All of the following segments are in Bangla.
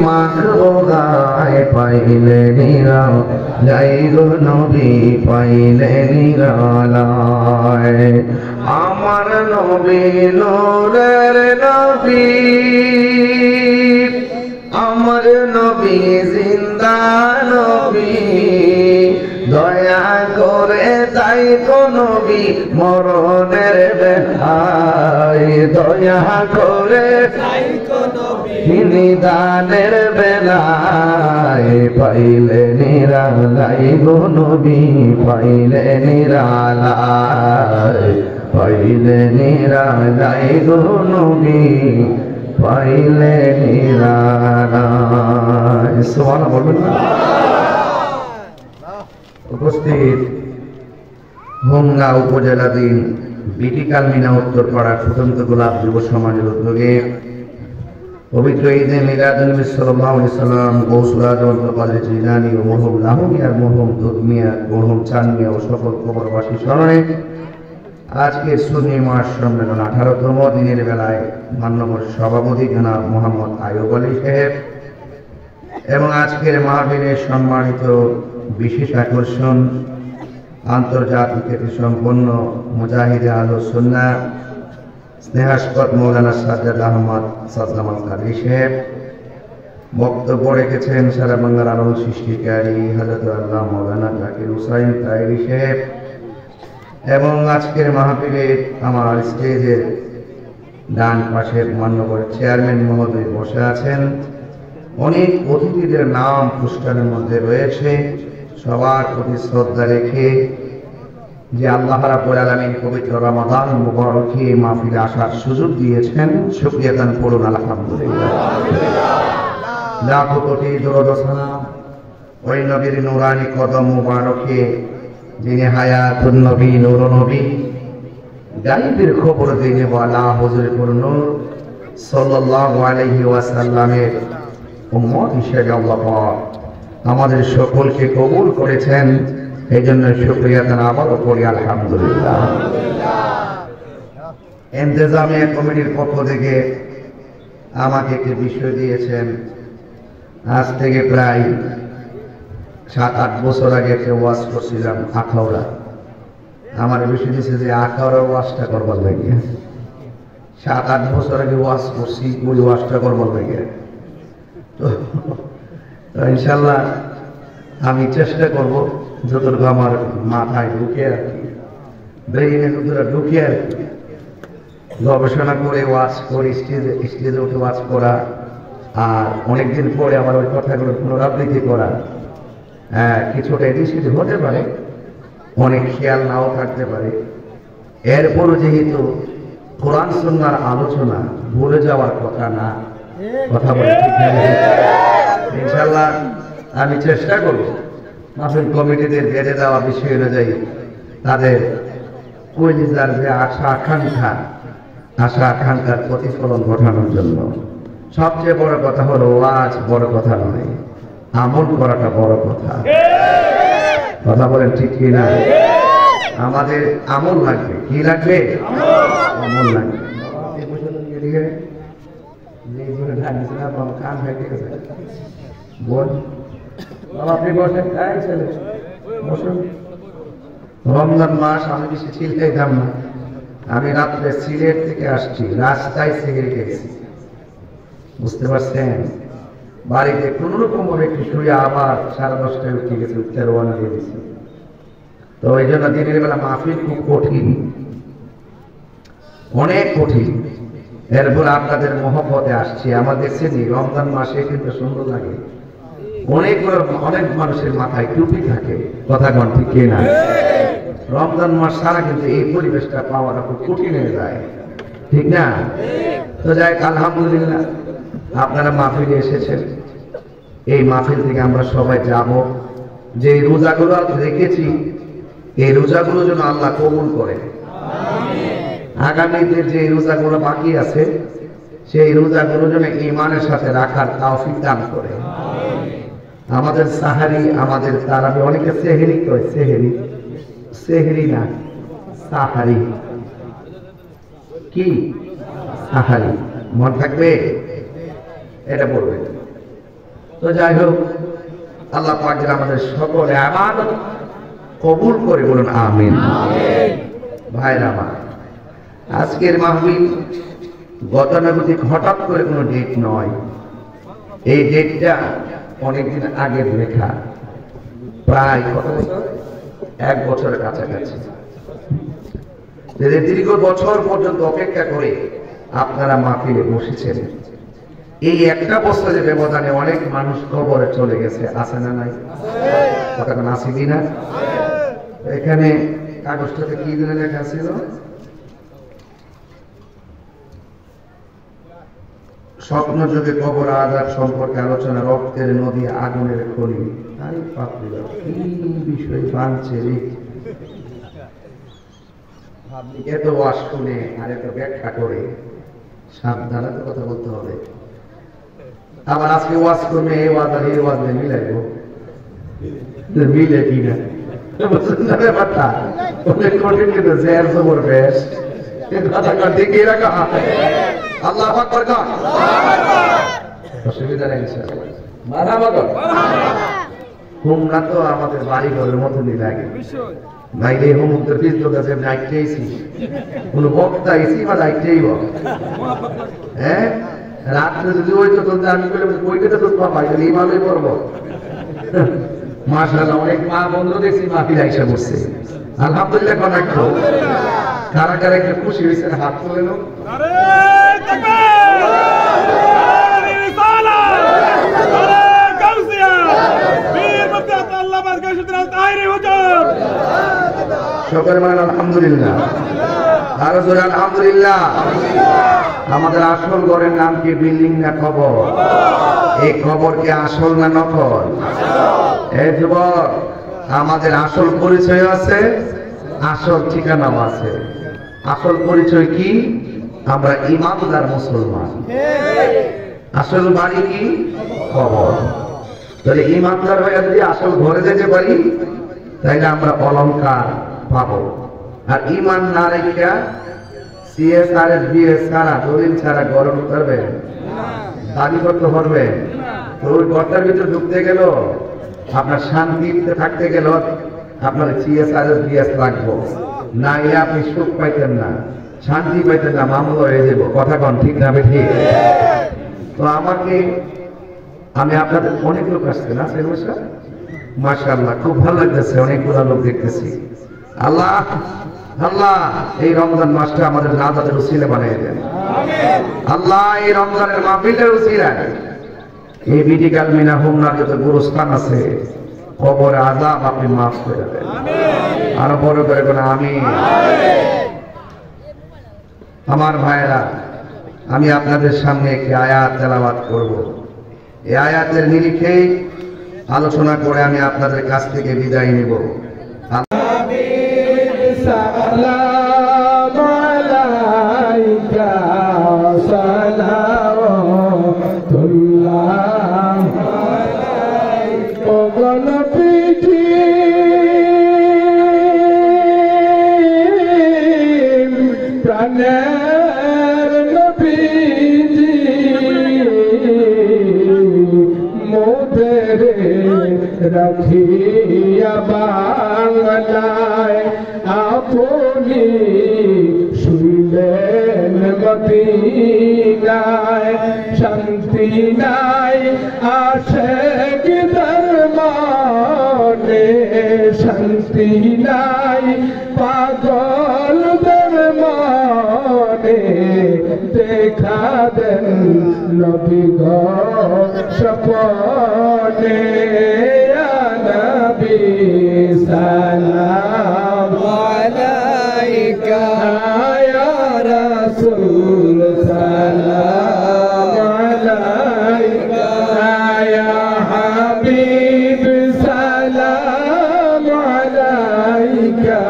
মাখবো গায়ে পাইলে নিরাল যাই গো নবী পাইলে নিরালায় আমার নবী নূরের নবী আমার নবী জিন্দা নবী দয়া করে তাই তো নবী মরণের বেলায় দয়া করে তাই তো নবী নিদানের বেলায় পাইলে নিরালাই গো নবী পাইলে নিরালায় পাইলে নিরালাই গো নবী পাইলে নিরালায় সুবহানাল্লাহ বলবেন না। উপস্থিত হোমনা উপজেলাধীন বিটিকাল মিনা উত্তরপাড়া ফুটন্ত গোলাপ যুব সমাজের উদ্যোগে পবিত্র ঈদে মিলাদুন নবী সাল্লাল্লাহু আলাইহি সাল্লাম গৌসুল আজম আব্দুল কাদের জিলানী ও মরহুম লাহুমিয়া মরহুম দুধমিয়া মরহুম চাঁদমিয়া ও সকল কবরবাসী স্মরণে আজকের সুন্নি মাস সম্মেলন 18তম দিনের বেলায় মাননীয় সভাপতি জনাব মোহাম্মদ আইয়ুব আলী সাহেব এবং আজকের মাহফিলের সম্মানিত বিশেষ আকর্ষণ আন্তর্জাতিক খ্যাতিসম্পন্ন মুজাহিদে আলো সুন্নাহ স্নেহাস্পদ মৌলানা সাজ্জাদ আহমদ সাজ্জাদ কাদরি সাহেব বক্তব্য রেখেছেন সারা বাংলার আলম সৃষ্টিকারী হযরত আল্লাহ মৌলানা জাকির হুসাইন তাইরি সাহেব এবং আজকের মাহফিলে আমার স্টেজের ডান পাশের মান্যবর চেয়ারম্যান মহোদয় বসে আছেন। অনেক অতিথিদের নাম পুস্তকের মধ্যে রয়েছে। সবার প্রতি শ্রদ্ধা রেখে যে আল্লাহ রাব্বুল আলামিন পবিত্র রমাদান মুবারকে মাহফিলে আসার সুযোগ দিয়েছেন, শুকরিয়া দান করুন আলহামদুলিল্লাহ। লাখো কোটি দরুদ ও সালাম ওই নবীর নূরানি কদম মুবারকে যিনি হায়াতুন নবী নূর নবী গায়বের খবর দিনে ওয়ালা হুজুর নূর সাল্লাল্লাহু আলাইহি ওয়াসাল্লামের উম্মত হিসেবে আল্লাহ পাক আমাদের সকলকে কবুল করেছেন। এই জন্য শুকরিয়া দান আবারও করি আলহামদুলিল্লাহ। ইন্তেজামিয়া কমিটির পক্ষ থেকে আমাকে একটি বিষয় দিয়েছেন। আজ থেকে প্রায় 7-8 বছর আগে একটা ওয়াজ করছিলাম আখাউড়া। আমার বিষয় দিয়েছে যে আখাউড়ার ওয়াজটা করবার লাগে। 7-8 বছর আগে ওয়াজ করছি, ওই ওয়াজটা করবার লাগে। তো ইনশাল্লাহ আমি চেষ্টা করব যতটুকু আমার মাথায় ঢুকে আর কি, ব্রেইনে যতটা ঢুকে আর কি, গবেষণা করে ওয়াজ করে স্টেজে উঠে ওয়াজ করা, আর অনেকদিন পরে আমার ওই কথাগুলো পুনরাবৃত্তি করা। হ্যাঁ, কিছুটা এটি সেটি হতে পারে, অনেক খেয়াল নাও থাকতে পারে। এরপরও যেহেতু কোরআন সুন্নাহর আলোচনা ভুলে যাওয়ার কথা না, কথা বলে ঠিক ইনশাল্লাহ আমি চেষ্টা করব মাহফিল কমিটিদের বেঁধে দেওয়া বিষয় অনুযায়ী তাদের কলিজার যে আশা আকাঙ্ক্ষার প্রতিফলন ঘটানোর জন্য। সবচেয়ে বড় কথা হলো ওয়াজ বড় কথা নয়, আমল করাটা বড় কথা। কথা বলেন ঠিক কি না? আমাদের আমল লাগবে। কি লাগবে? আমল লাগবে। রমজান মাস আমি বেশি চিল খাইতাম না। আমি রাত্রে সিলেট থেকে আসছি, রাস্তায় সিগারেট খেয়েছি, বুঝতে পারছেন? বাড়িতে কোন রকম ভাবে একটু শুয়ে আবার 10:30টায় উঠে গেছে, উঠতে রওনা দিয়ে দিচ্ছি। তো এই জন্য দিনের বেলা মাহফিল খুব কঠিন, অনেক কঠিন। এরপর আপনাদের মহব্বতে আসছি। আমাদের শ্রেণী রমজান মাসে কিন্তু সুন্দর লাগে। অনেক মানুষের মাথায় টুপি থাকে, কথা কোন ঠিক না? রমজান মাস ছাড়া কিন্তু এই পরিবেশটা পাওয়াটা খুব কঠিন হয়ে যায়, ঠিক না? তো যাই আলহামদুলিল্লাহ আপনারা মাহফিলে এসেছেন। এই মাহফিল থেকে আমরা সবাই যাব, যে রোজাগুলো রেখেছি এই রোজাগুলো যেন আল্লাহ কবুল করে। আগামীতে যে রোজাগুলো বাকি আছে সেই রোজাগুলো যেন ঈমানের সাথে রাখার তৌফিক দান করে। আমাদের সাহারি, আমাদের তারাবি, অনেকে সেহরি কয়, সেহরি না সাহারি। কি সাহারি? মন থাকবে? এটা বলবেন। তো যাই হোক, আল্লাহ পাক যেন আমাদের সকলে ইবাদত কবুল করে, বলুন আমিন। ভাইরা আমার, আজকের মাহফিল গতানুগতিক হঠাৎ করে কোনো ডেট নয়। এই ডেটটা অনেকদিন আগের লেখা, প্রায় কত বছর, 1 বছরের কাছাকাছি। দীর্ঘ বছর পর্যন্ত অপেক্ষা করে আপনারা মাহফিলে বসেছেন। এই একটা বছরের ব্যবধানে অনেক মানুষ কবরে চলে গেছে, আছে না নাই? কথা কোন আছে কিনা? এখানে কাগজটাতে কি দিনে লেখা ছিল? স্বপ্ন যুগে কবর আযাব সম্পর্কে আলোচনা, রক্তের নদী, আগুনের খনি। আরে বাপরে বাপ, কি বিষয় বানছে রে! এত ওয়াজ শুনে আর এত ব্যাখ্যা করে সাবধানে কথা বলতে হবে। আবার আজকে ওয়াজ করবে, এই ওয়াজ আর এই ওয়াজ মিলাইবো, মিলে কিনা বুঝছেন না ব্যাপারটা? অনেক কঠিন, কিন্তু জের জবর বেশ কথা করতে গিয়ে রাখা। আল্লাহু আকবার কর, অসুবিধা নেই ইনশাআল্লাহ। মারহাবা কর। হুমনা তো আমাদের বাড়ি ঘরের মতনই লাগে। নাইলে হুমুদের পিছল কাছে নাইটেইছি, কোন বক্তা আইছি বা নাইটেই বক। হ্যাঁ, রাত্রে যদি ওই তো তোর আমি বলে ওইটা তো পাবা, এটা ইমামই করবো। মাশাআল্লাহ, অনেক মা বন্ধু দেখছি মাহফিল আইসা বসছে, আলহামদুলিল্লাহ। কোন একটু কারা কারা একটু খুশি হয়েছে হাত তুলে নাও। সকলে বলেন আলহামদুলিল্লাহ, আরো জোরে আলহামদুলিল্লাহ। আমাদের আসল ঘরের নাম কি? বিল্ডিং না কবর? এই কবর কি আসল না নকল? এই যুবক, আমাদের আসল পরিচয় আছে, আসল ঠিকানাও আছে। আসল পরিচয় কি? আমরা ইমানদার মুসলমান। আসল বাড়ি কি? কবর। তাহলে ইমানদার হয়ে যদি আসল ঘরে যেতে পারি, তাইলে আমরা অলংকার পাবো। আর ইমান না রেখে সিএসআরএস বিএস ছাড়া, দলিল ছাড়া ঘরে ঢুকতে দাবি করতে পারবে? তো ওই ঘরটার ভিতরে ঢুকতে গেল, আপনার শান্তিতে থাকতে গেল, আপনার সিএসআরএস বিএস লাগবো, না এলে আপনি সুখ পাইতেন না, শান্তি পাইতেন না, মামলা হয়ে যাব। কথা কন ঠিক না? ঠিক। তো আমি আপনাদের অনেক লোক আসছে না, মাশাআল্লাহ, খুব ভালো লাগতেছে, অনেকগুলো লোক দেখতেছি। আল্লাহ আল্লাহ এই রমজান মাসটা আমাদের নাজাতের উসিলা বানিয়ে দেন। আল্লাহ এই রমজানের মাহফিলের উসিলায় এই বিটিকাল মিনা হোমনার যত গুরুস্থান আছে, কবরে আযাব আপনি মাফ করে দেন। আরো বড় করে বলেন আমিন। আমার ভাইরা, আমি আপনাদের সামনে একটি আয়াত তেলাওয়াত করব। এই আয়াতের নিরিখে আলোচনা করে আমি আপনাদের কাছ থেকে বিদায় নিব। সালাম আলাইকা সালাওয়াতুল্লাহ আলাইকা ও নবীজি প্রাণের নবীজি মোদের রাখিয়া বাংলায় আপনি শুইলেন মদিনায়। শান্তি নাই আশিক দরমানে, শান্তি নাই পাগলদের মনে। দেখা দেন নবী গো স্বপনে, নবী সালাম আলাইকা ইয়া রাসূল সালাম আলাইকা ইয়া হাবিব সালাম আলাইকা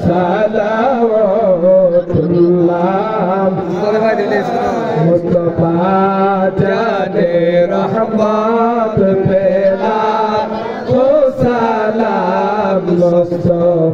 সালাওয়াতুল্লাহ মুস্তাফা জানে রহমত পেলা ও সালাম মুস্তাফা